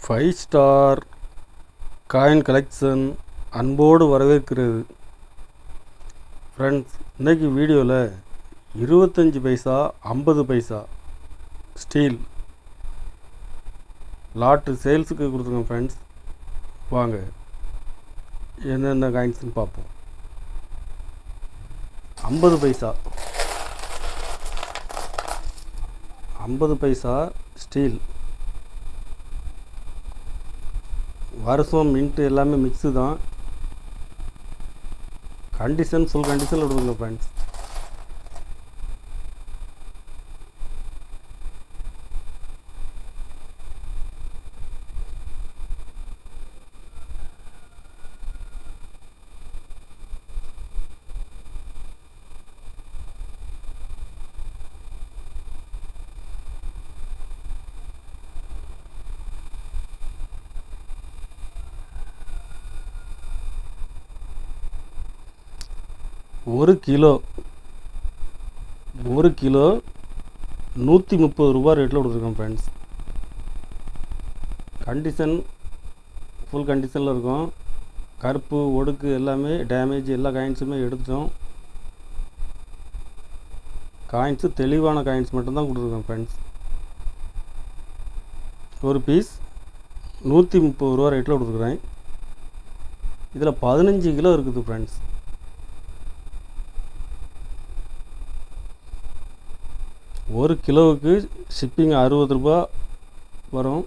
Five star coin collection அன்போடு வரவேற்கிறது. Friends, இன்றைக்கி வீடியோவில் 25 பைசா 50 பைசா ஸ்டீல் லாட்டு சேல்ஸுக்கு கொடுத்துருக்கோம். ஃப்ரெண்ட்ஸ், வாங்க என்னென்ன காயின்ஸ்னு பார்ப்போம். 50 பைசா 50 பைசா ஸ்டீல் வருஷம் மின்ட்டு எல்லாமே மிக்ஸு தான். கண்டிஷன் ஃபுல் கண்டிஷனில் கொடுக்குங்க ஃப்ரெண்ட்ஸ். ஒரு கிலோ 130 ரூபா ரேட்டில் கொடுத்துருக்கோம் ஃப்ரெண்ட்ஸ். கண்டிஷன் ஃபுல் கண்டிஷனில் இருக்கும். கருப்பு ஒடுக்கு எல்லாமே டேமேஜ் எல்லா காயின்ஸுமே எடுத்துட்டோம். காயின்ஸு தெளிவான காயின்ஸ் மட்டும்தான் கொடுத்துருக்கோம் ஃப்ரெண்ட்ஸ். ஒரு பீஸ் 130 ரூபா ரேட்டில் கொடுத்துருக்குறேன். இதில் 15 கிலோ இருக்குது ஃப்ரெண்ட்ஸ். ஒரு கிலோவுக்கு ஷிப்பிங் 60 ரூபா வரும்.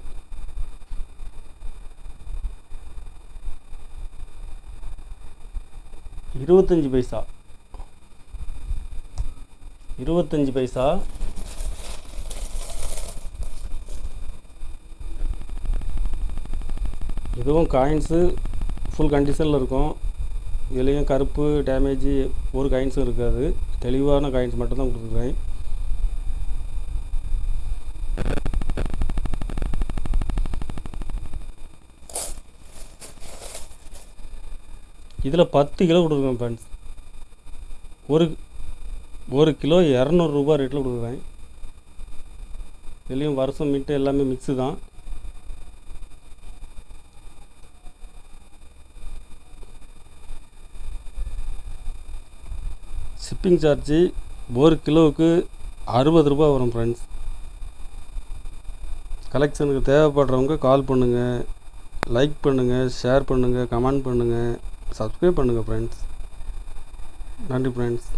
இருபத்தஞ்சி பைசா இதுவும் காயின்ஸு ஃபுல் கண்டிஷனில் இருக்கும். இதுலேயும் கருப்பு டேமேஜ் ஒரு காயின்ஸும் இருக்காது. தெளிவான காயின்ஸ் மட்டும்தான் கொடுத்துருக்கேன். இதில் 10 கிலோ கொடுக்குறேன் ஃப்ரெண்ட்ஸ். ஒரு கிலோ 200 ரூபா ரேட்டில் கொடுக்குறேன். இதுலேயும் வருஷம் மின்ட்டு எல்லாமே மிக்ஸு தான். ஷிப்பிங் சார்ஜி ஒரு கிலோவுக்கு 60 ரூபா வரும் ஃப்ரெண்ட்ஸ். கலெக்ஷனுக்கு தேவைப்படுறவங்க கால் பண்ணுங்கள், லைக் பண்ணுங்கள், ஷேர் பண்ணுங்கள், கமெண்ட் பண்ணுங்கள், சப்ஸ்கிரைப் பண்ணுங்கள் ஃப்ரெண்ட்ஸ். நன்றி ஃப்ரெண்ட்ஸ்.